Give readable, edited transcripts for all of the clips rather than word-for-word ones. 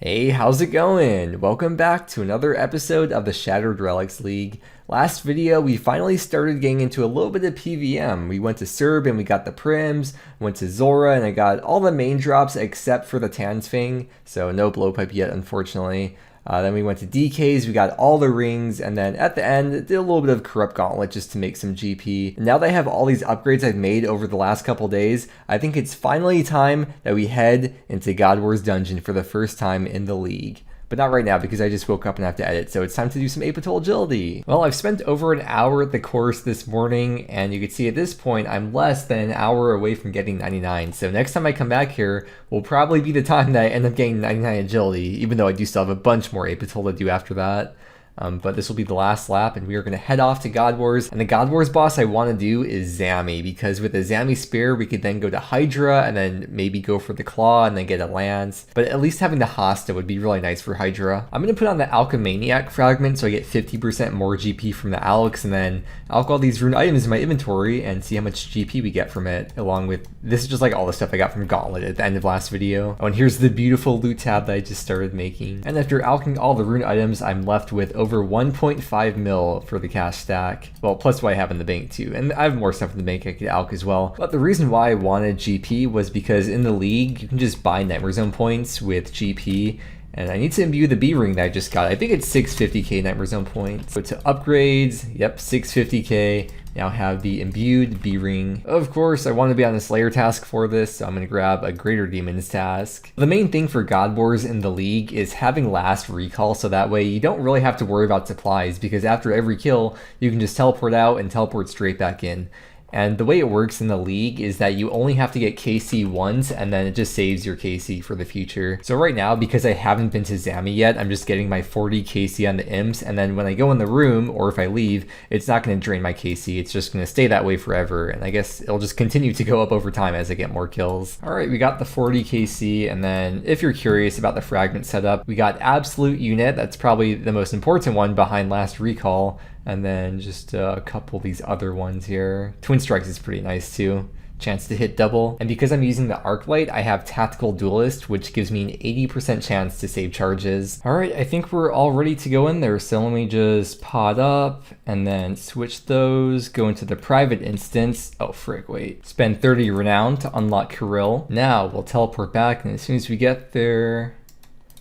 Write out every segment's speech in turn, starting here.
Hey, how's it going? Welcome back to another episode of the Shattered Relics League. Last video, we finally started getting into a little bit of PVM. We went to Serb and we got the Prims, went to Zora and I got all the main drops except for the Tansfing, so no blowpipe yet, unfortunately. Then we went to DKs, we got all the rings, and then at the end, did a little bit of Corrupt Gauntlet just to make some GP. And now that I have all these upgrades I've made over the last couple days, I think it's finally time that we head into God War's Dungeon for the first time in the league. But not right now because I just woke up and have to edit, so it's time to do some Apital Agility. Well, I've spent over an hour at the course this morning, and you can see at this point, I'm less than an hour away from getting 99. So next time I come back here will probably be the time that I end up getting 99 Agility, even though I do still have a bunch more Apital to do after that. But this will be the last lap, and we are going to head off to God Wars. And the God Wars boss I want to do is Zammy, because with the Zammy spear, we could then go to Hydra, and then maybe go for the Claw, and then get a Lance. But at least having the Hosta would be really nice for Hydra. I'm going to put on the Alchemaniac fragment, so I get 50% more GP from the Alex, and then I'll get all these rune items in my inventory, and see how much GP we get from it, along with, this is just like all the stuff I got from Gauntlet at the end of last video. Oh, and here's the beautiful loot tab that I just started making. And after alching all the rune items, I'm left with over 1.5 mil for the cash stack. Well, plus what I have in the bank too. And I have more stuff in the bank I could alch as well. But the reason why I wanted GP was because in the league, you can just buy Nightmare Zone points with GP. And I need to imbue the B ring that I just got. I think it's 650k Nightmare Zone points. So to upgrades, yep, 650k. Now have the imbued B ring. Of course, I want to be on the Slayer task for this, so I'm going to grab a Greater Demons task. The main thing for God Wars in the league is having last recall, so that way you don't really have to worry about supplies, because after every kill, you can just teleport out and teleport straight back in. And the way it works in the league is that you only have to get KC once, and then it just saves your KC for the future. So right now, because I haven't been to Zammy yet, I'm just getting my 40 KC on the imps, and then when I go in the room, or if I leave, it's not going to drain my KC, it's just going to stay that way forever, and I guess it'll just continue to go up over time as I get more kills. Alright, we got the 40 KC, and then if you're curious about the fragment setup, we got Absolute Unit, that's probably the most important one behind Last Recall, and then just a couple of these other ones here. Twin Strikes is pretty nice too. Chance to hit double. And because I'm using the Arclight, I have Tactical Duelist, which gives me an 80% chance to save charges. Alright, I think we're all ready to go in there. So let me just pod up and then switch those, go into the private instance. Oh, frick, wait. Spend 30 Renown to unlock Kirill. Now we'll teleport back, and as soon as we get there,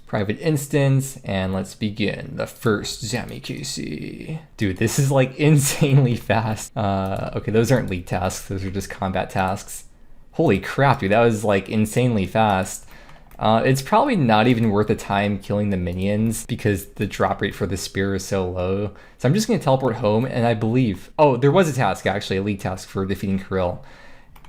private instance, and let's begin the first Zammy KC. Dude, this is like insanely fast. Okay, those aren't league tasks, those are just combat tasks. Holy crap, dude, that was like insanely fast. It's probably not even worth the time killing the minions because the drop rate for the spear is so low. So I'm just gonna teleport home, and I believe, oh, there was a task actually, a league task for defeating Kirill.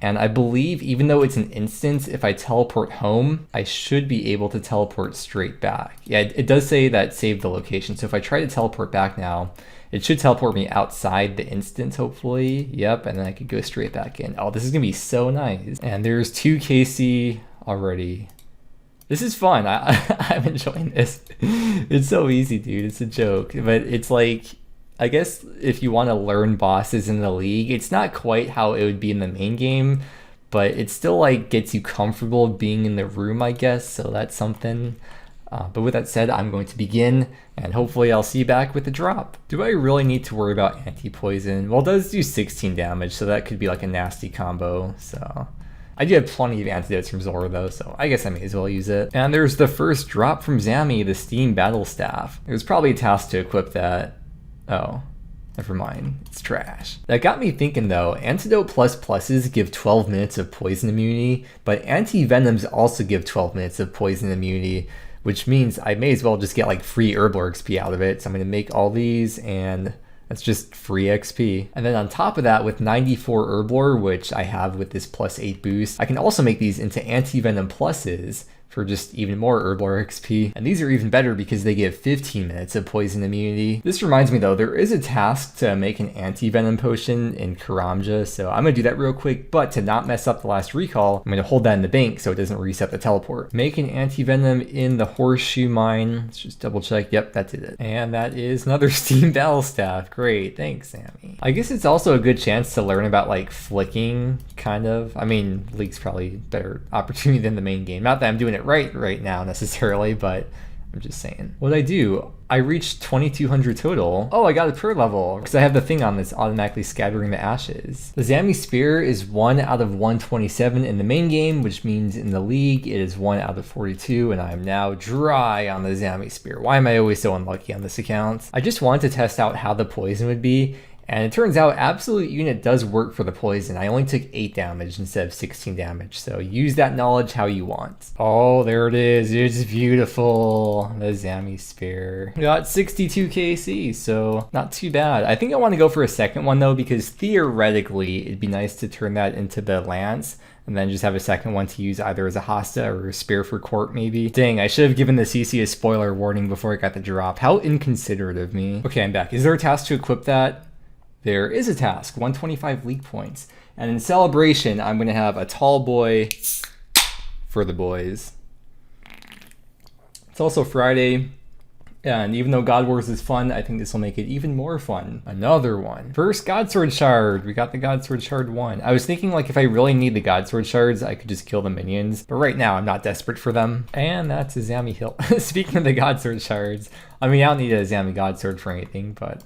And I believe, even though it's an instance, if I teleport home, I should be able to teleport straight back. Yeah, it does say that save the location. So if I try to teleport back now, it should teleport me outside the instance, hopefully. Yep, and then I could go straight back in. Oh, this is gonna be so nice. And there's 2 KC already. This is fun. I'm enjoying this. It's so easy, dude. It's a joke. But it's like, I guess if you want to learn bosses in the league, it's not quite how it would be in the main game, but it still like gets you comfortable being in the room, I guess, so that's something. But with that said, I'm going to begin, and hopefully I'll see you back with the drop. Do I really need to worry about anti-poison? Well, it does do 16 damage, so that could be like a nasty combo, so. I do have plenty of antidotes from Zora though, so I guess I may as well use it. And there's the first drop from Zammy, the Steam Battle Staff. There's probably a task to equip that. Oh, never mind. It's trash. That got me thinking though, Antidote pluses give 12 minutes of poison immunity, but Antivenoms also give 12 minutes of poison immunity, which means I may as well just get like free Herblore XP out of it. So I'm going to make all these, and that's just free XP. And then on top of that, with 94 Herblore, which I have with this +8 boost, I can also make these into Antivenom pluses for just even more Herblore XP. And these are even better because they give 15 minutes of poison immunity. This reminds me though, there is a task to make an anti-venom potion in Karamja, so I'm gonna do that real quick, but to not mess up the last recall, I'm gonna hold that in the bank so it doesn't reset the teleport. Make an anti-venom in the Horseshoe Mine. Let's just double check. Yep, that did it. And that is another Steam Battle Staff. Great, thanks, Zammy. I guess it's also a good chance to learn about like flicking, kind of. I mean, League's probably better opportunity than the main game. Not that I'm doing it it right now necessarily, but I'm just saying. What did I do? I reached 2200 total. Oh, I got a per level because I have the thing on that's automatically scattering the ashes. The Zammy Spear is 1 out of 127 in the main game, which means in the league it is 1 out of 42, and I am now dry on the Zammy Spear. Why am I always so unlucky on this account? I just wanted to test out how the poison would be, and it turns out Absolute Unit does work for the poison. I only took 8 damage instead of 16 damage, so use that knowledge how you want. Oh, there it is. It's beautiful. The Zammy Spear. We got 62 KC, so not too bad. I think I want to go for a second one though, because theoretically it'd be nice to turn that into the Lance and then just have a second one to use either as a Hasta or a Spear for Court maybe. Dang, I should have given the CC a spoiler warning before I got the drop. How inconsiderate of me. Okay, I'm back. Is there a task to equip that? There is a task, 125 league points. And in celebration, I'm going to have a tall boy for the boys. It's also Friday, and even though God Wars is fun, I think this will make it even more fun. Another one. First Godsword Shard. We got the Godsword Shard 1. I was thinking like if I really need the Godsword Shards, I could just kill the minions. But right now, I'm not desperate for them. And that's a Zammy Hill. Speaking of the Godsword Shards, I mean, I don't need a Zammy Godsword for anything, but...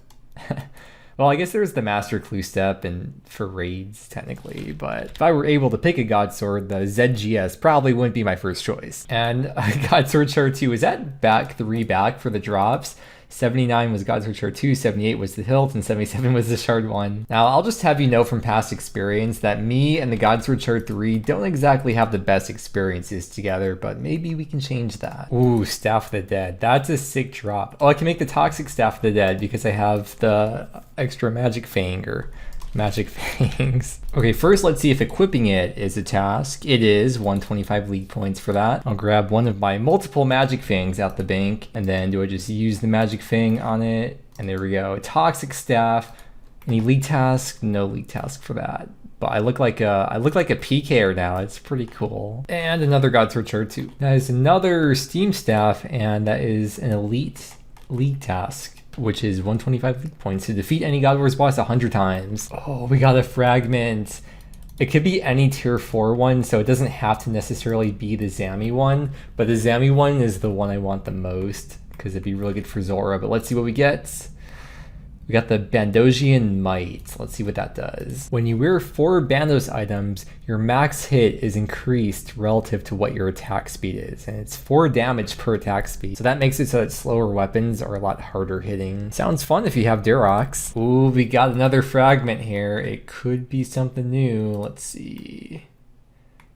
Well, I guess there's the Master Clue step and for raids, technically, but if I were able to pick a Godsword, the ZGS probably wouldn't be my first choice. And Godsword Shard 2, is that back 3 back for the drops? 79 was Godsword Shard 2, 78 was the hilt, and 77 was the Shard 1. Now, I'll just have you know from past experience that me and the Godsword Shard 3 don't exactly have the best experiences together, but maybe we can change that. Ooh, Staff of the Dead. That's a sick drop. Oh, I can make the Toxic Staff of the Dead because I have the extra Magic Fang or Magic Fangs. Okay, first let's see if equipping it is a task. It is 125 league points for that. I'll grab one of my multiple Magic Fangs out the bank, and then do I just use the Magic Fang on it? And there we go. Toxic Staff. Any league task? No league task for that. But I look like a PKer now. It's pretty cool. And another Godsword Shard 2. That is another Steam Staff, and that is an elite league task, which is 125 league points to defeat any God Wars boss 100 times. Oh, we got a fragment. It could be any tier 4 one, so it doesn't have to necessarily be the Zammy one, but the Zammy one is the one I want the most because it'd be really good for Zora. But let's see what we get. We got the Bandosian Might. Let's see what that does. When you wear 4 Bandos items, your max hit is increased relative to what your attack speed is. And it's 4 damage per attack speed. So that makes it so that slower weapons are a lot harder hitting. Sounds fun if you have Durox. Ooh, we got another fragment here. It could be something new. Let's see.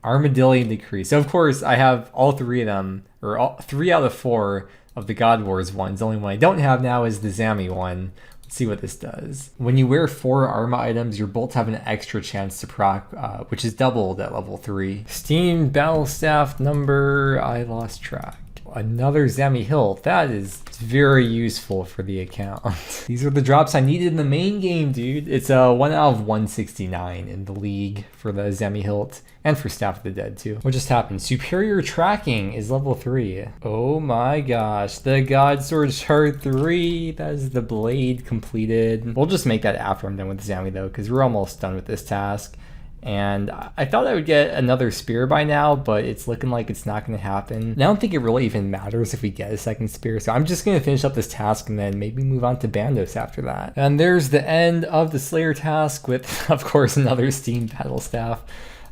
Armadillion Decree. So of course I have all 3 of them, or all 3 out of 4 of the God Wars ones. The only one I don't have now is the Zammy one. Let's see what this does. When you wear 4 Arma items, your bolts have an extra chance to proc, which is doubled at level 3. Steam Battle Staff number, I lost track. Another Zammy Hilt. That is very useful for the account. These are the drops I needed in the main game, dude. It's a 1 out of 169 in the league for the Zammy Hilt and for Staff of the Dead too. What just happened? Superior Tracking is level 3. Oh my gosh, the Godsword Shard 3. That is the blade completed. We'll just make that after I'm done with Zammy though, because we're almost done with this task. And I thought I would get another spear by now, but it's looking like it's not going to happen. And I don't think it really even matters if we get a second spear, so I'm just going to finish up this task and then maybe move on to Bandos after that. And there's the end of the Slayer task with, of course, another Steam Battle Staff.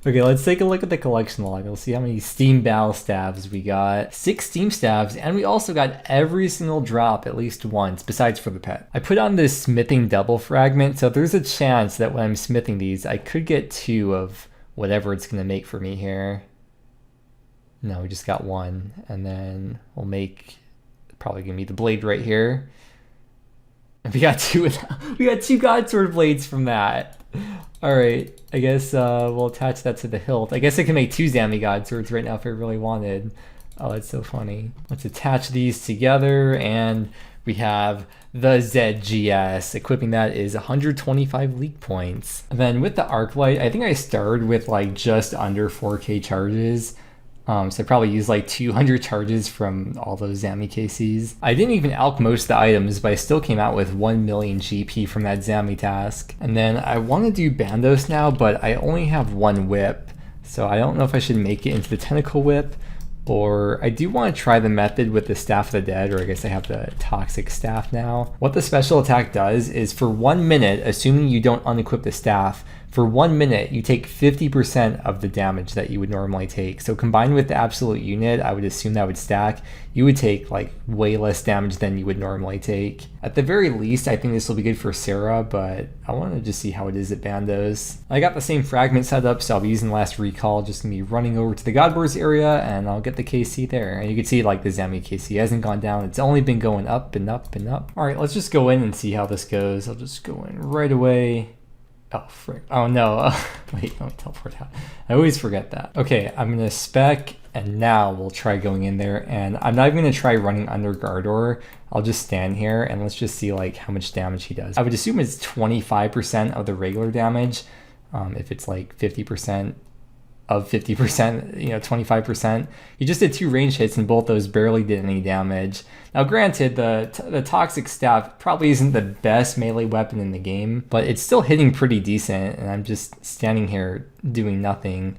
Okay, let's take a look at the collection log. We'll see how many Steam Battle Staves we got. 6 Steam Staves, and we also got every single drop at least once, besides for the pet. I put on this smithing double fragment, so there's a chance that when I'm smithing these, I could get 2 of whatever it's gonna make for me here. No, we just got 1, and then we'll make, probably gonna be the blade right here. And we got 2 Godsword blades from that. Alright, I guess we'll attach that to the hilt. I guess I can make 2 Zammy Godswords right now if I really wanted. Oh, that's so funny. Let's attach these together, and we have the ZGS. Equipping that is 125 league points. And then with the Arclight, I think I started with like just under 4k charges. So I probably used like 200 charges from all those Zammy KCs. I didn't even alch most of the items, but I still came out with 1 million GP from that Zammy task. And then I want to do Bandos now, but I only have 1 whip. So I don't know if I should make it into the Tentacle Whip, Or I do want to try the method with the Staff of the Dead, or I guess I have the Toxic Staff now. What the special attack does is for 1 minute, assuming you don't unequip the staff, for 1 minute, you take 50% of the damage that you would normally take. So combined with the absolute unit, I would assume that would stack. You would take like way less damage than you would normally take. At the very least, I think this will be good for Sarah, but I want to just see how it is at Bandos. I got the same fragment set up, so I'll be using the last recall, just gonna be running over to the God Wars area, and I'll get the KC there. And you can see like the Zammy KC hasn't gone down, it's only been going up and up and up. All right, let's just go in and see how this goes. I'll just go in right away. Oh, frick. Oh, no. Wait, let me teleport out. I always forget that. Okay, I'm going to spec, and now we'll try going in there. And I'm not even going to try running under Gardor. I'll just stand here, and let's just see like how much damage he does. I would assume it's 25% of the regular damage. If it's like 50% of 50%, 25%. He just did 2 range hits, and both those barely did any damage. Now granted, the Toxic Staff probably isn't the best melee weapon in the game, but it's still hitting pretty decent, and I'm just standing here doing nothing,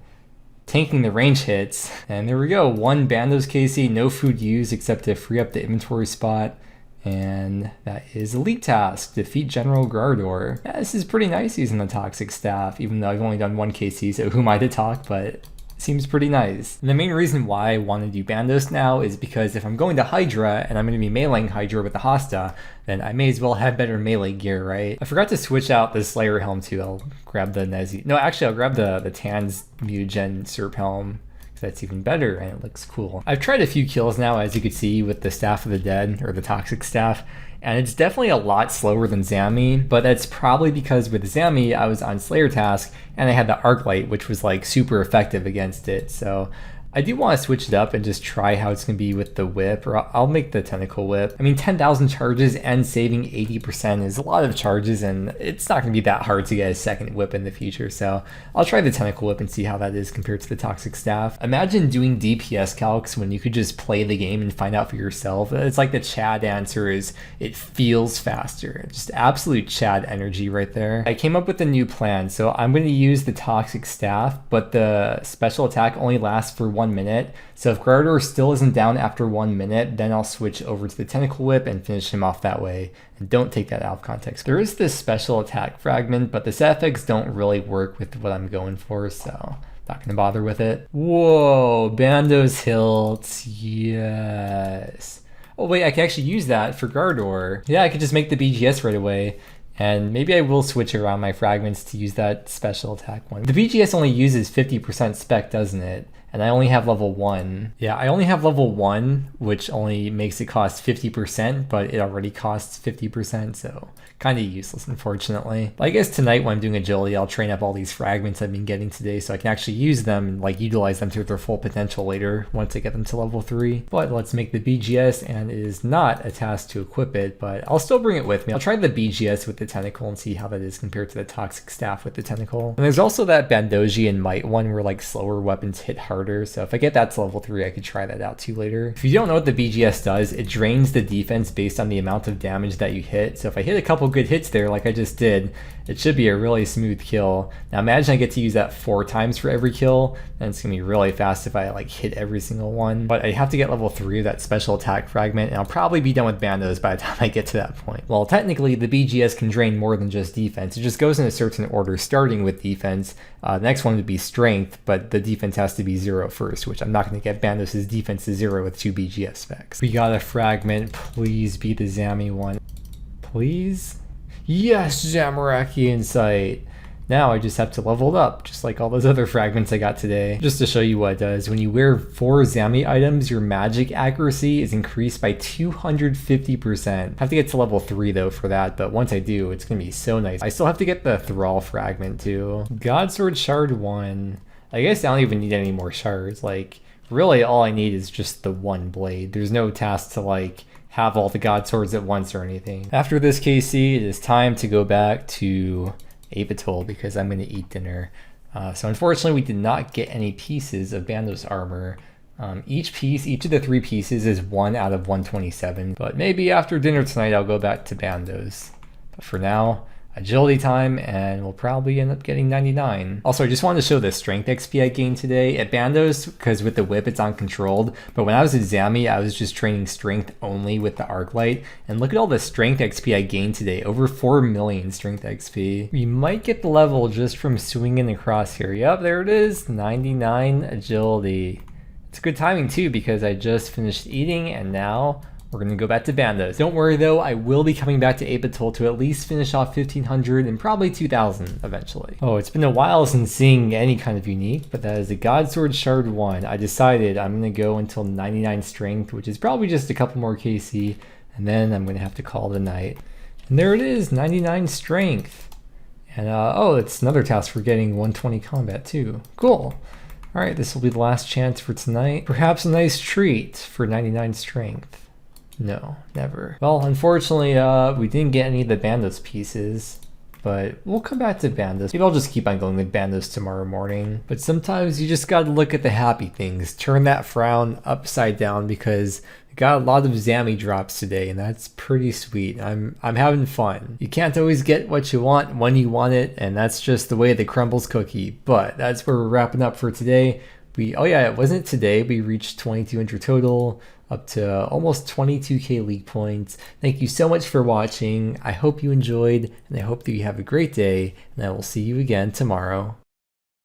tanking the range hits. And there we go, 1 Bandos KC, no food used except to free up the inventory spot. And that is Elite Task, defeat General Gardor. Yeah, this is pretty nice using the Toxic Staff, even though I've only done 1 KC, so who am I to talk, but it seems pretty nice. And the main reason why I want to do Bandos now is because if I'm going to Hydra, and I'm going to be meleeing Hydra with the Hosta, then I may as well have better melee gear, right? I forgot to switch out the Slayer helm too. I'll grab the Nezi. No, actually, I'll grab the Tan's Mutagen Serp helm. That's even better, and it looks cool. I've tried a few kills now, as you can see, with the Staff of the Dead, or the Toxic Staff, and it's definitely a lot slower than Zammy, but that's probably because with Zammy, I was on Slayer task, and I had the Arc Light, which was like super effective against it, so I do want to switch it up and just try how it's going to be with the whip, or I'll make the tentacle whip. I mean, 10,000 charges and saving 80% is a lot of charges, and it's not going to be that hard to get a second whip in the future, so I'll try the tentacle whip and see how that is compared to the Toxic Staff. Imagine doing DPS calcs when you could just play the game and find out for yourself. It's like the Chad answer is, it feels faster. Just absolute Chad energy right there. I came up with a new plan, so I'm going to use the Toxic Staff, but the special attack only lasts for 1 minute. So if Gardor still isn't down after 1 minute, then I'll switch over to the Tentacle Whip and finish him off that way. And don't take that out of context. There is this special attack fragment, but the set effects don't really work with what I'm going for, so not gonna bother with it. Whoa, Bandos hilt, yes. Oh wait, I can actually use that for Gardor. Yeah, I could just make the BGS right away. And maybe I will switch around my fragments to use that special attack one. The BGS only uses 50% spec, doesn't it? And I only have level 1. Yeah, I only have level 1, which only makes it cost 50%, but it already costs 50%, so kind of useless, unfortunately. But I guess tonight when I'm doing agility, I'll train up all these fragments I've been getting today so I can actually use them and like utilize them to their full potential later once I get them to level 3. But let's make the BGS, and it is not a task to equip it, but I'll still bring it with me. I'll try the BGS with the tentacle and see how that is compared to the Toxic Staff with the tentacle. And there's also that Bandoji and Might one where like slower weapons hit harder, so if I get that to level 3, I could try that out too later. If you don't know what the BGS does, it drains the defense based on the amount of damage that you hit. So if I hit a couple good hits there like I just did, it should be a really smooth kill. Now imagine I get to use that 4 times for every kill, and it's gonna be really fast if I like hit every single one. But I have to get level 3 of that special attack fragment, and I'll probably be done with Bandos by the time I get to that point. Well, technically the BGS can drain more than just defense. It just goes in a certain order, starting with defense. The next one would be strength, but the defense has to be 0 first, which I'm not going to get Bandos' defense to 0 with 2 BGS specs. We got a fragment. Please be the Zammy one. Please? Yes, Zamaraki Insight. Now I just have to level it up, just like all those other fragments I got today. Just to show you what it does, when you wear 4 Zammy items, your magic accuracy is increased by 250%. I have to get to level 3 though for that, but once I do, it's gonna be so nice. I still have to get the Thrall fragment too. Godsword Shard 1. I guess I don't even need any more shards. Like, really all I need is just the 1 blade. There's no task to like have all the God Swords at once or anything. After this KC, it is time to go back to Avatol because I'm going to eat dinner. So unfortunately, we did not get any pieces of Bandos armor. Each of the 3 pieces is 1 out of 127. But maybe after dinner tonight, I'll go back to Bandos. But for now, agility time, and we'll probably end up getting 99. Also, I just wanted to show the strength XP I gained today at Bandos, because with the whip it's uncontrolled, but when I was at Zammy, I was just training strength only with the arc light, and look at all the strength XP I gained today, over 4 million strength XP. We might get the level just from swinging across here. Yep, there it is, 99 agility. It's good timing too, because I just finished eating and now we're gonna go back to Bandos. Don't worry though, I will be coming back to 8-bit to at least finish off 1500 and probably 2000 eventually. Oh, it's been a while since seeing any kind of unique, but that is a Godsword Shard 1. I decided I'm gonna go until 99 strength, which is probably just a couple more KC, and then I'm gonna have to call it a night. And there it is, 99 strength. And oh, it's another task for getting 120 combat too. Cool. All right, this will be the last chance for tonight. Perhaps a nice treat for 99 strength. No, never. Well, unfortunately, we didn't get any of the Bandos pieces, but we'll come back to Bandos. Maybe I'll just keep on going with Bandos tomorrow morning. But sometimes you just gotta look at the happy things. Turn that frown upside down, because we got a lot of Zammy drops today, and that's pretty sweet. I'm having fun. You can't always get what you want when you want it, and that's just the way the crumbles cookie. But that's where we're wrapping up for today. Oh yeah, it wasn't today. We reached 2200 total, up to almost 22k league points. Thank you so much for watching. I hope you enjoyed, and I hope that you have a great day, and I will see you again tomorrow.